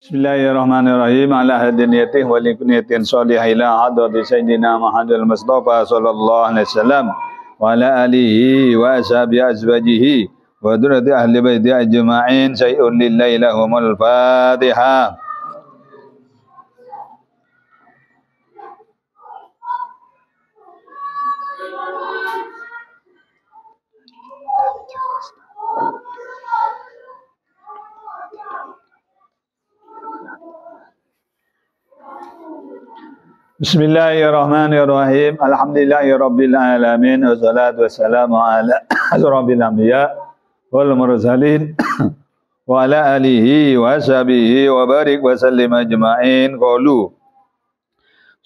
Bismillahirrahmanirrahim. Ala hadiniyatih wa likuniyatin salihah ila hadrati Sayyidina Muhammadul Mustafa sallallahu alaihi wasallam wa ala alihi wa ashabihi azwajihi wa durati ahli baiti ajma'in syai'un lillahi lahumul Fatihah. Bismillahirrahmanirrahim. Alhamdulillahirabbil alamin wassalatu wassalamu ala asyrafil anbiya wal mursalin wa ala alihi wa sahbihi wa barik wa sallim ajma'in. Qalu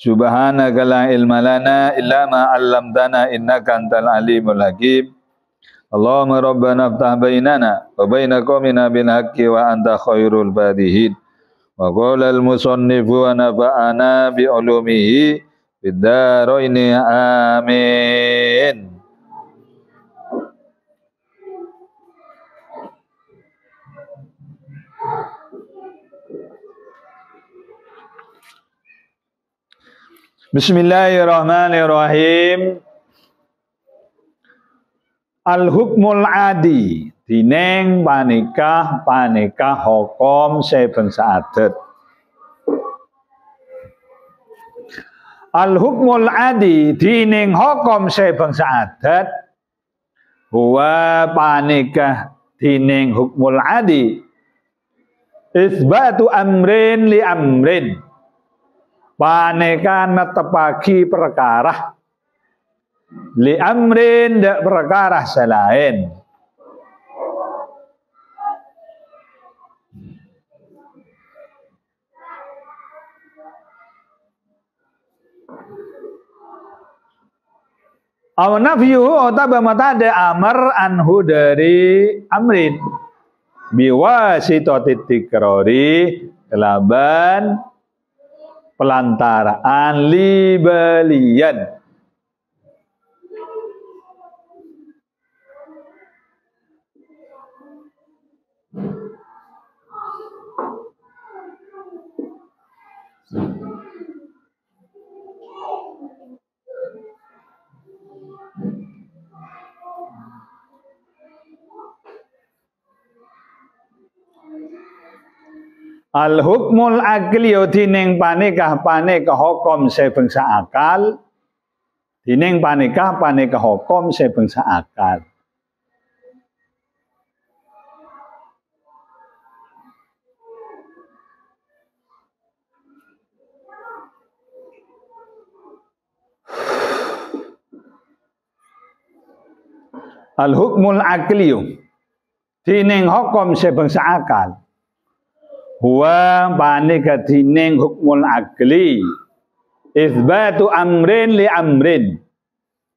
subhanaka la ilma lana illa ma 'allamtana innaka antal alimul hakim. Allahumma rabbana iftah bainana wa baina qaumina bil haqqi wa anta khairul fatihin. Wa qala al-musannifu wa nafa'ana bi ulumihi fid dharaini amin. Bismillahirrahmanirrahim. Al-hukmul adi dineng panikah hukum sebangsa adat. Al-hukmul adi dineng hukum sebangsa adat huwa panikah dineng hukmul adi isbatu amrin li amrin, panikah netepagi perkara li amrin dak perkara selain. Aw nafyuhu atau matade amr anhu dari amrin biwasitatit tikrari kelaban pelantaraan libalian. Al-hukmul akli dineng panikah hukum sebangsa akal, dineng panikah hukum sebangsa akal. Al-hukmul akli dineng hukum sebangsa akal huwa panika dineng hukmul akli isbatu amrin li amrin,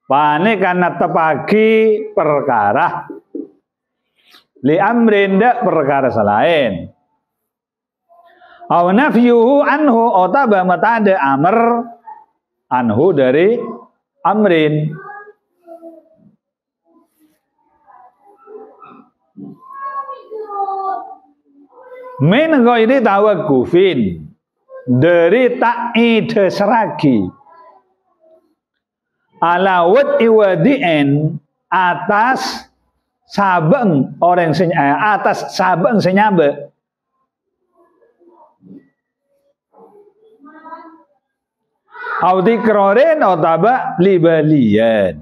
panika netepagi perkara li amrin dak perkara selain. Aw nafyuhu anhu otaba matade amr anhu dari amrin. Min ghairi tawaqqufin, dari ta'id seragi ala wad'i wadi'in, atas sabeng orang atas sabeng senyabe audi kroren otaba libalian.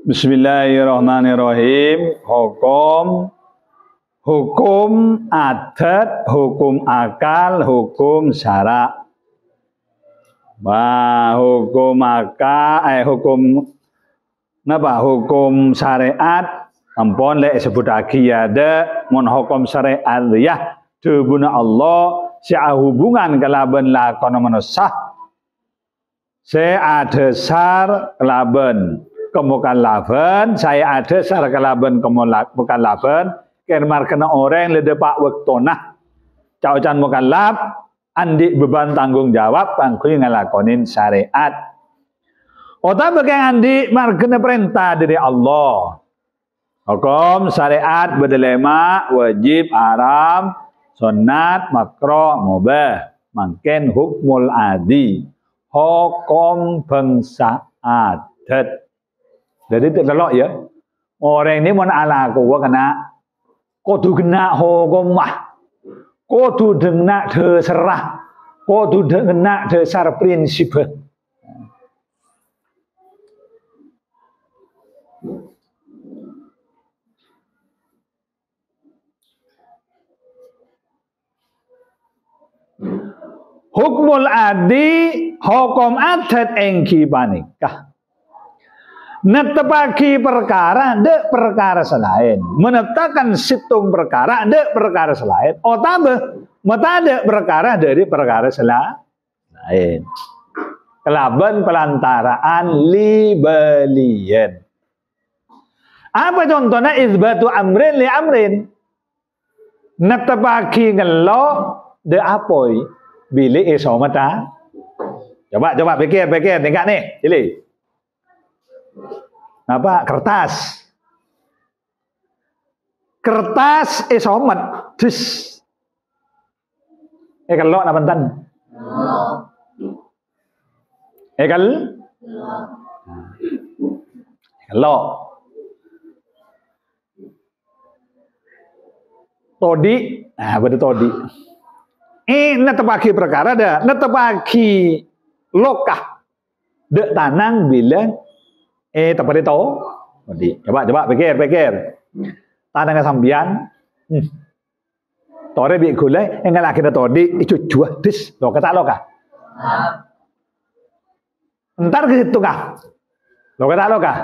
Bismillahirrahmanirrahim. Hukum adat, hukum akal, hukum syara. Hukum akal, hukum syariat Ampun lek sebutake ya ada mun hukum syariat ya dubuna Allah sia hubungan kelaban lakon manusia saya ada sar kelaban kemukallafan saya ada sar kelaban kemukallafan kermar kena orang le depak wektona caucan mukallaf andi beban tanggung jawab pangkuy ngalakonin syariat ota bagian andi markena perintah dari Allah. Hukum syariat berdelema wajib, haram, sunat, makruh, mubah. Makin hukmul adi. Hukum bangsa adat. Jadi terlok ya. Orang ini mun ala ku kena kudu kena hukum mah. Kudu kena terserah. Kudu kena dasar prinsip. Hukmul adi hukum adat engki panikah netepaki perkara dek perkara selain menetapkan situng perkara dek perkara selain otabe metade perkara dari perkara selain kelaban pelantaraan libelian apa contohnya izbatu amrin li amrin netepaki ngelo de apoi bilik iso mata. Coba pikir tingkat nih, pilih. Apa? Kertas. Kertas iso mat. Dis. Kalau apa tan? Kalau todi, betul todi. Netepaki perkara dah, netepaki lokah dek tanang bilang tepat itu todi. Coba pikir. Tanang sambian tore bi gulai enggak lagi todi itu jual dis lokah. Entar ke situ kah? Lokah.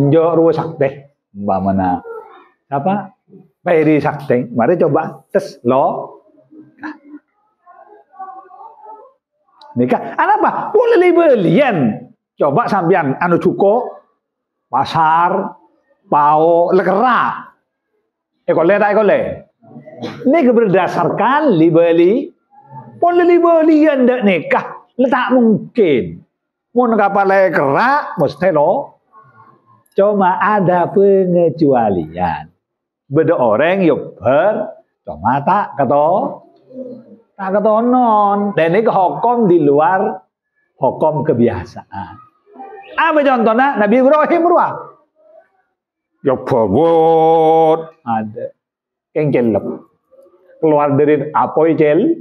Njok ruwe sakte. Mbak mana? Apa? Peri sakte. Mari coba tes lo. Nikah, apa? Boleh belian. Coba sampean anu cuko, pasar, pao, lekera. Ekole. Ini berdasarkan libeli. Boleh belian dak nikah. Tak mungkin. Mun kapal lekera, mesti lo. Cuma ada pengecualian. Beda orang yuk cuma tak ketonon. Dan ini hukum di luar hukum kebiasaan. Apa contohnya? Nabi Ibrahim ruang. Ya bagus. Ada. Yang celep. Keluar dari apa cel?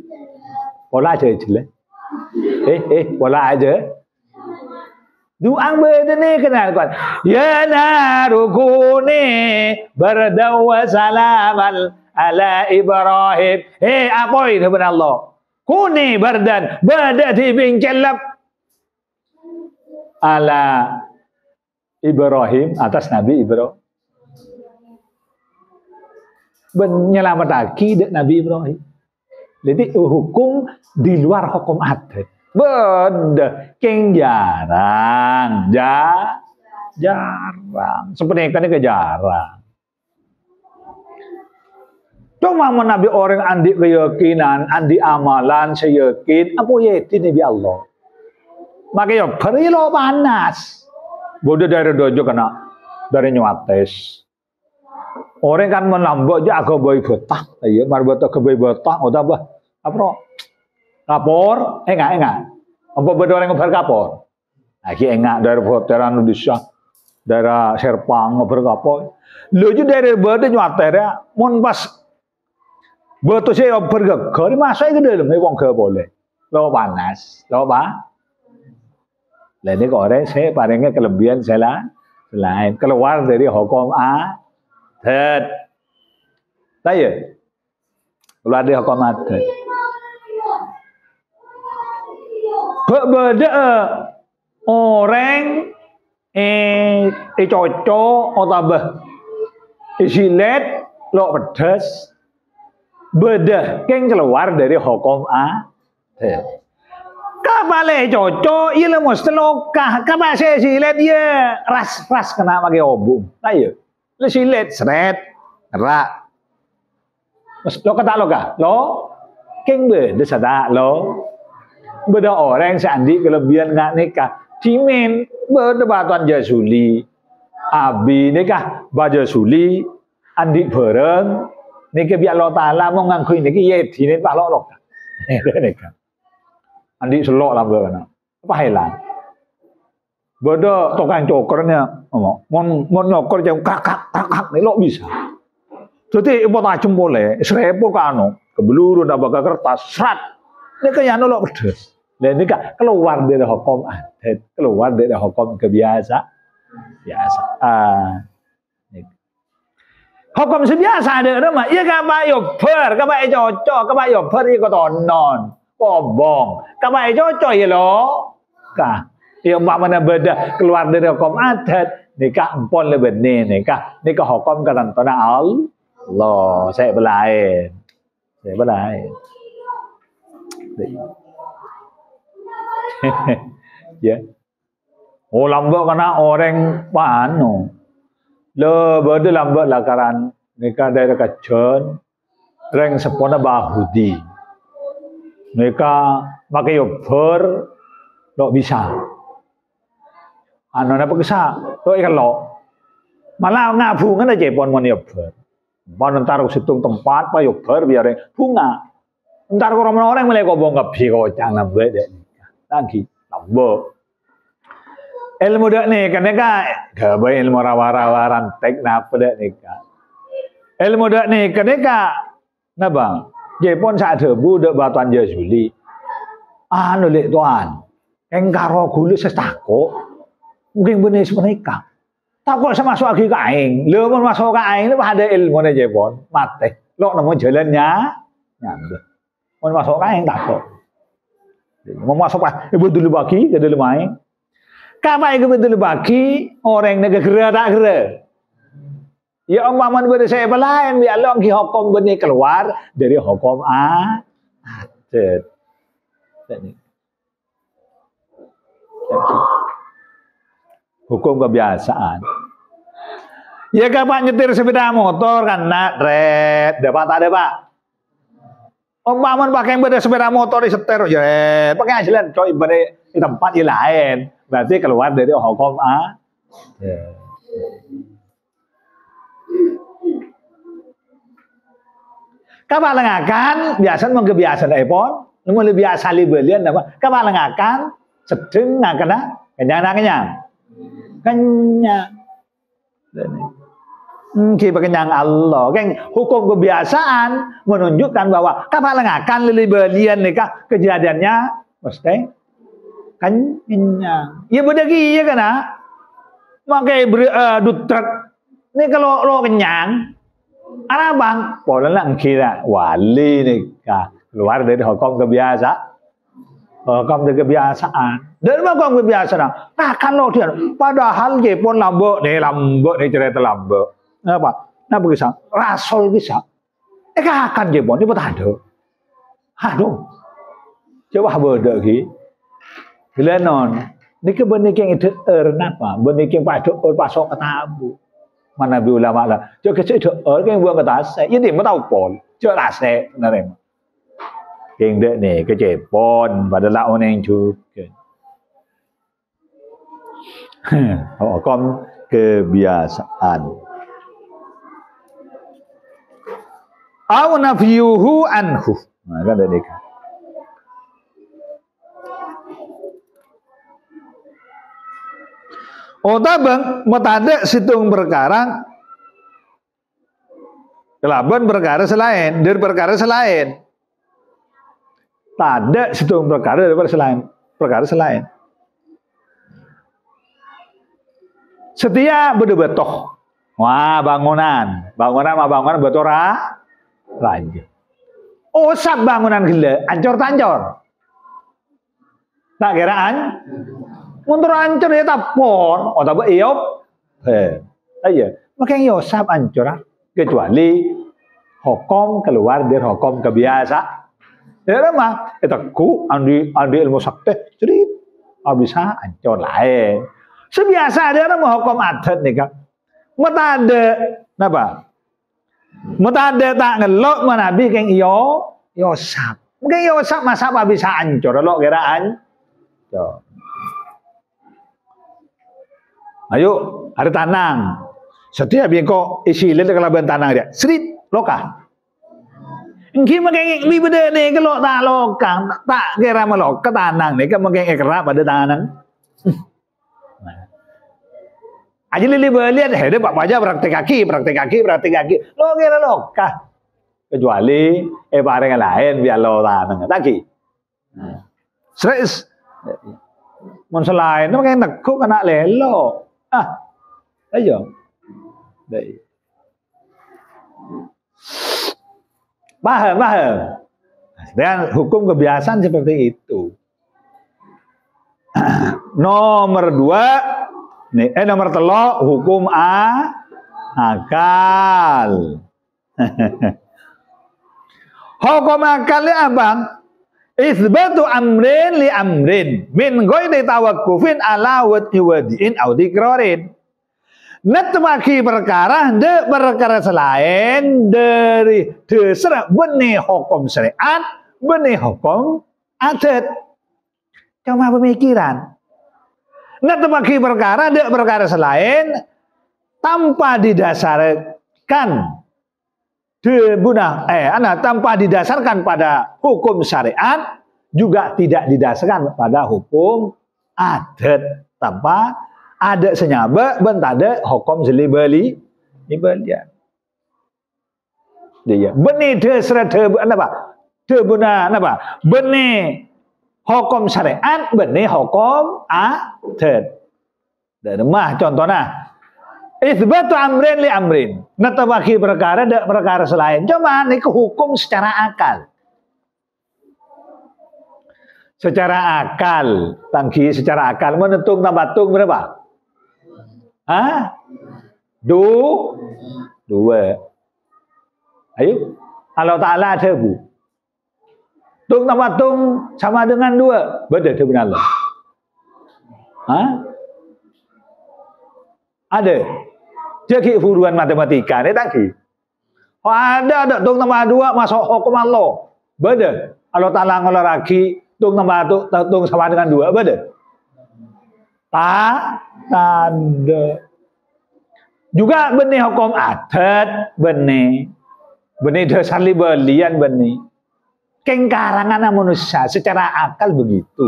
Pola aja jelek. Pola aja. Duang beda nih kenal kan. Ya narukuni berdawa salaman ala Ibrahim. Apa itu benar Allah? Kuni bardan badati bin kelab ala Ibrahim atas Nabi Ibrahim. Menyelamat lagi Nabi Ibrahim. Jadi hukum di luar hukum adat. Beda, keng jarang. Seperti kan ini jarang. Cuma menabi orang andi keyakinan, andi amalan, seyakin, apa yakin Nabi Allah. Makanya beri lo panas. Bodoh dari dojo kena dari nyuates. Orang kan menambah aja agak bayi betah, iya, marbota ke bayi betah, udah bah, apa? Kapor, enggak. Apa beda orang ngobrol kapor? Lagi enggak dari daerah Indonesia, daerah Serpang ngobrol kapor. Lu juga dari beda nyuaternya, mon pas betul saya bergegar, masa itu dalam wong ke boleh. Lo panas, lo apa? Lainnya kok orang saya palingnya kelebihan saya selain keluar dari hukum adat. Saya keluar dari hukum adat. Berbeda orang cocok otabah isilet lo pedas bedah keng keluar dari hukum kapale cocok iya le mesti lokah kapal saya silet ya ras kena pakai obung ayo le silet seret rak mesti lo kata lo kah lo keng beda sada lo beda orang seandi kelebihan nggak nikah cimin beda batuan jasuli abi nikah baja suli andi bareng niki biar Allah Ta'ala mau ngangkuin niki yedi ini pak lok nikah andi selok lah bagaimana apa hilang beda tukang cokernya mon nyoker jauh kakak nih lo bisa jadi ibu tajam boleh seribu kano kebeluru dan baga kertas serat ini kayaknya lo pedes dan ini keluar dari hukum adat keluar dari hukum biasa hukum sebiasa ada nama iya kabai yober kabai cocok kabai yober iya kotonon kobong kabai cocok ya lo kah yang mana beda keluar dari hukum adat nikah empon lebih nikah hukum ketentuan Allah saya belain ya lambat kena orang panu le berde lambat lakaran nikah dari kajon reng sepona bahudi nikah pakai yober lo bisa anu apa kisah lo ikan lo malah ngabu kan aja pon mon yober pon taruh situng tempat pa yober biar bunga ntar orang mulai kobong kebi kocang lambat deh lagi lambat ilmu dak nih kan gabai ilmu rawa-rawa rantek napa dak nikah ilmu dak nih kan napa Jepun saat debu dak batuan jasuli anu lek tuan yang karo gulu sestako mungkin bener menikah takut sama masuk lagi kain lo mau masuk kain itu ada ilmu nih Jepun mate lo nemu jalannya nyampe mau masuk kain takut mau masuk ibu dulu bagi ke dulu main kapai ke betul bagi orang negara gerak tak gerak ya umpama pada saya lain biar lo ki hukum benih keluar dari hukum adat hukum kebiasaan ya kapan nyetir sepeda motor kan nak red dapat ada pak umpama pakai pada sepeda motor di setir ya pakai jalan coy pada di tempat yang lain berarti keluar dari hukum kapalangakan biasa mau kebiasaan iPhone mau lebih biasa libelian apa kapalangakan sedeng ngakana kenyang kenyang Allah kan hukum kebiasaan menunjukkan bahwa kapalangakan libelian nikah kejadiannya mesti kenyang ya beda iya kan makai dutrak ini kalau lo kenyang arah bang boleh lah kira wali nikah keluar dari hukum kebiasaan dari hukum kebiasaan kan lo dia padahal dia pun lambok nih cerita lambok apa kisah rasul kisah akan dia pun ini betul aduh coba beda gitu Gelenon, niki benik yang itu napa? Benik yang pasok ketabu. Mana bi ulama lah. Jo kecil itu yang buang kertas. Ini mau tahu pol. Jo rasa narema. Yang dek ni kecepon pada lawan yang juga. Hukum kebiasaan. Au nafyuhu anhu. Nah, kan tadi kan. Otabang metade situng perkara kelaban perkara selain dari perkara selain tada situng perkara dari perkara selain setia bedebetoh wah bangunan betora raja osap bangunan gila ancor tancor tak kiraan Mun hancur ya tapor, oh tak iop. Aja. Makanya Yosef hancur kecuali hukum keluar dari hukum kebiasa. Ya mah, ku andi ilmu sakti, jadi bisa hancur lain. Sebiasa dia mah hukum adat nih kan. Mata ada, napa? Mata ada tak ngelok manabi keng Yosef. Mungkin Yosef masa apa bisa hancur lo kiraan. Ayo, ada tanang. Setiap yang kau isi lihat kalau tanang dia, serit lokah. Engki makeng mi bede ni kalau tak lokang tak kira melok ke tanang ni kan makeng kerap pada tanang. Aja lili belian hede pak aja praktek kaki. Lo kira lokah. Kecuali barang yang lain biar lo tanang taki. Stres. Mun selain makeng nekuk kena lelo. Ayo. Baik. Paham. Dan hukum kebiasaan seperti itu. Nomor 2, nomor 3 hukum akal. Hukum akalnya abang, isbatu amrin li amrin min ghairi tawakkufin ala wadi'in au dikrarin. Netmaki perkara de perkara selain dari dasar benih hukum syariat, benih hukum adat. Cuma pemikiran. Netmaki perkara de perkara selain tanpa didasarkan tanpa didasarkan pada hukum syariat, juga tidak didasarkan pada hukum adat, tanpa ada senyaba bentada hukum selibali ibalian. Dia benih dasar benih hukum syariat, benih hukum adat. Dan mah contohnya isbatu amrin li amrin, natabaki perkara dak perkara selain. Cuma ini hukum secara akal. Secara akal, tangki secara akal menentung tambatung berapa? Dua. Ayo, Allah Ta'ala ada bu. Tung tambah tung sama dengan 2. Beda dengan Allah. Ada. Jadi uruan matematika ini tadi. Ada tung tambah 2 masuk hukum Allah. Beda. Allah Ta'ala ngoloraki tung tambah tung sama dengan 2. Beda. Ada. Juga benih hukum adat, benih dasar libelian, benih kengkarangan manusia secara akal begitu.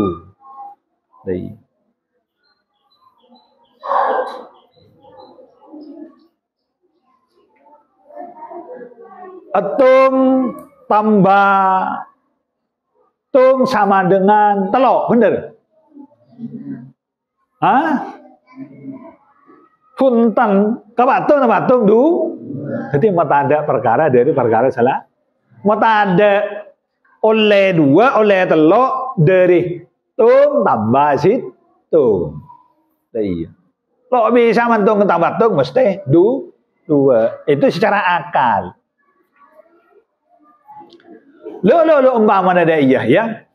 Atung tambah tung sama dengan telok, bener? Punten kebatung jadi mata ada perkara dari perkara salah. Mata ada oleh 2 oleh telok dari tung tambah situ. Iya. Lo bisa mentung tambah tung mesti 2. Itu secara akal. Lo umpama ada iya ya.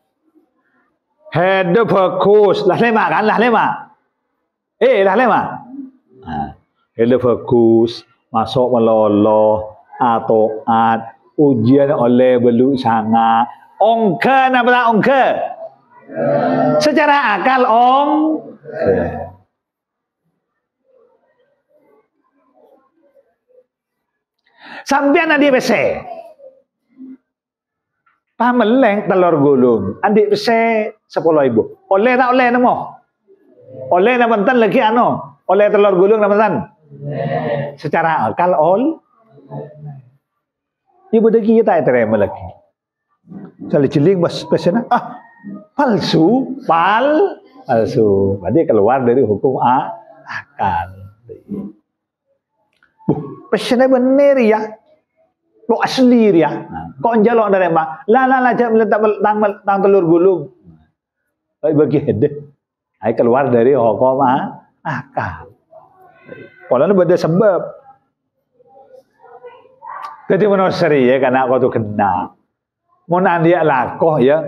Hede fokus lah 5 kan lah 5. Lah 5. Hede fokus masuk melolo atau ujian oleh beluk sangat ongke apa ongke secara akal sampean adi bese pameleng telur gulung andi bese 10.000 oleh tak oleh nemo oleh namantan lagi oleh telur gulung namantan secara akal ibu deki kita terima lagi. Sekali jeling pesena palsu. Berarti keluar dari hukum akal. Pesena bener ya. Kok asli ya. Kok njalok dari mak. Lah jam letak tang telur gulung. Bagi hede. Keluar dari hukum akal. Kalau benda sebab. Jadi menurut seri ya karena kau tu kena. Mun dia lakoh ya,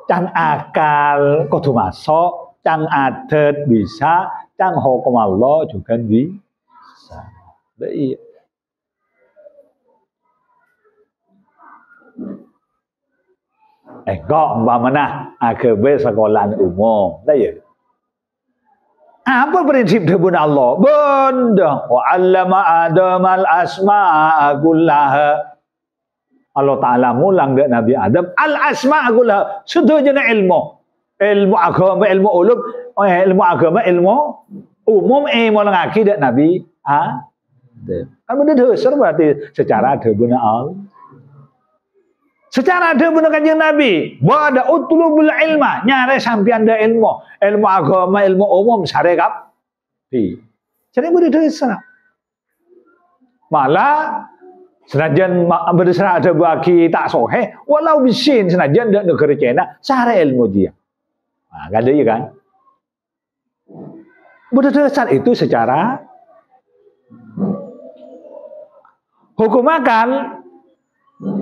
cang akal kau tu masuk, cang adat bisa, cang hukum Allah juga bisa. Iya. Kok umpamanya AGB sekolah umum, tak ya? Apa prinsip dibun Allah? Benda wa 'allama Adam al-asma'a kullaha. Allah Ta'ala mulang dek Nabi Adam al-asma'a kullaha. Sedujana ilmu. Ilmu agama, ilmu ulum, ilmu agama, ilmu umum mulang aki dek Nabi Adam. Kan benda dasar berarti secara dibun Allah. Secara ada benar kanjeng Nabi, wa ada utlubul ilma, nyare sampean ada ilmu agama, ilmu umum syariat. Jadi boleh dosa. Malah senajan berdasar ada bagi tak sohe, walau bisin senajan ada negara Cina, syara ilmu dia. Nah, kan dia kan? Berdasar itu secara hukum akal.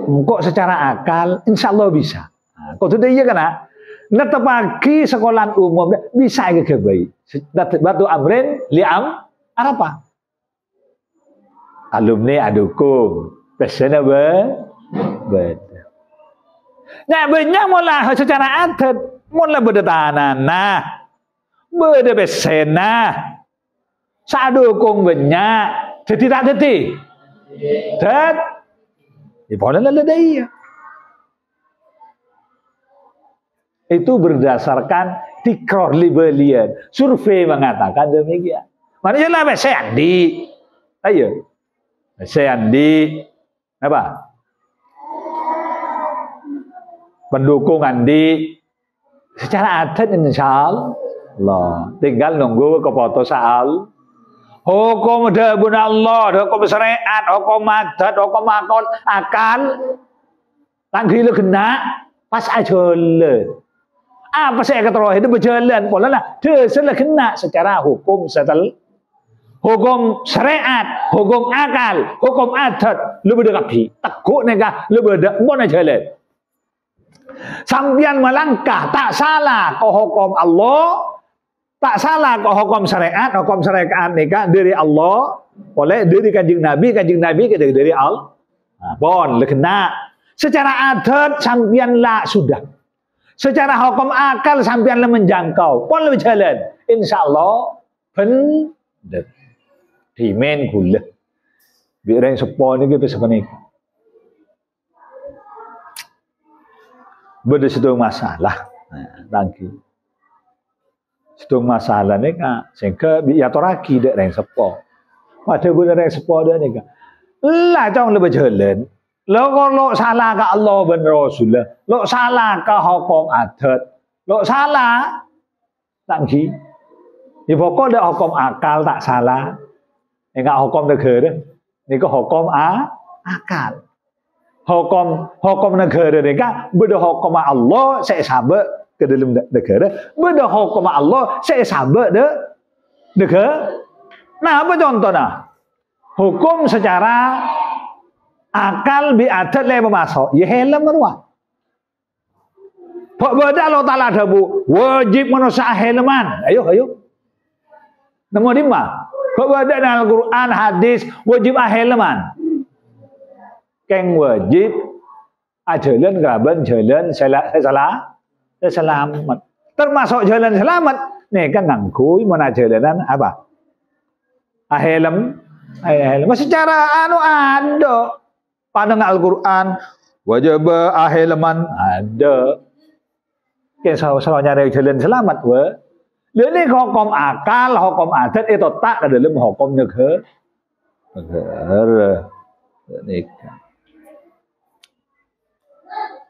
Kok secara akal insya Allah bisa. Kok sudah iya kan? Netepagi sekolah umum bisa ke baik. Batu amrin liam apa? Alumni adukung. Pesena beda. Nah banyak mula secara adat mula beda tanah, beda pesena. Sadukung banyak. Jadi tak jadi. Dan boleh dia. Itu berdasarkan tikror libelian. Survei mengatakan demikian. Maknanya lah saya Andi. Ayo. Saya Andi. Apa? Pendukung Andi. Secara adat insya Allah. Tinggal nunggu keputusan hukum dibun Allah, hukum syariat, hukum adat, hukum akal. Lagi lu kena pas aja le. Apa saya kata itu berjalan pola lah. Dia kena secara hukum setel, hukum syariat, hukum akal, hukum adat. Lu beda kapi, tekuk nega, lu beda mana jalan. Sampian melangkah tak salah ke hukum Allah. Tak salah kok hukum syariat nikah dari Allah, oleh dari kanjeng Nabi dari Allah. Bon, kena. Secara adat sampian lah sudah. Secara hukum akal sampian lah menjangkau. Pon lebih jalan. Insyaallah bener. Dimen gula. Biar yang sepon ini bisa menikah. Beda situ masalah. Tangki. Sedung masalah ni kan, sehingga biar toraki dek reng sepo. Pada guna reng sepo dek ni kan, lah jauh lebih jalan. Lo salah ke Allah dan Rasulullah, lo salah ke hukum adat, lo salah tangki. Di pokok dek hukum akal tak salah, enggak hukum negara, ni ke hukum akal. Hukum negara ni kan, beda hukum Allah saya sabar. Ke dalam negara, beda hukum Allah saya sabar negara. Nah, apa contohnya? Hukum secara akal biadat le masuk. Ya helm meruah. Pak beda Allah Taala dabu wajib manusia helman. Ayo. Nomor 5. Pak beda dalam Al-Qur'an hadis wajib helman. Keng wajib jalan gaban jalan salah. Selamat. Termasuk jalan selamat. Nih kan ngangkui mana jalanan apa? Helm. Secara ada. Pada Al-Quran. Wajib helman. Ada. Kayak selalu nyari jalan selamat. Ini hukum akal, hukum adat itu tak dalam hukum negara.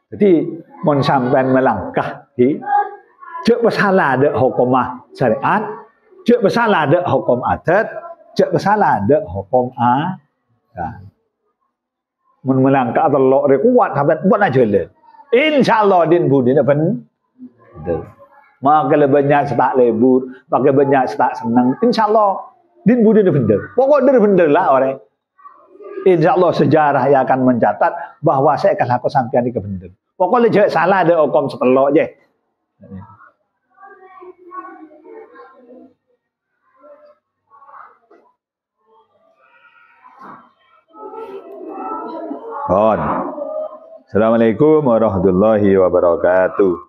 Jadi, mon sampean melangkah di cek bersalah ada hukum syariat, cek bersalah ada hukum adat, cek bersalah ada hukum mon melangkah telok kuat sampai buat aja le. Insyaallah din budi bener. makin banyak setak lebur, makin banyak setak senang. Insyaallah din budi dia bener. Pokok dia bener lah orang. Insyaallah sejarah yang akan mencatat bahwa saya akan lakukan sampean ini bener. Pokoknya jangan salah ada hukum setelok je. Assalamualaikum warahmatullahi wabarakatuh.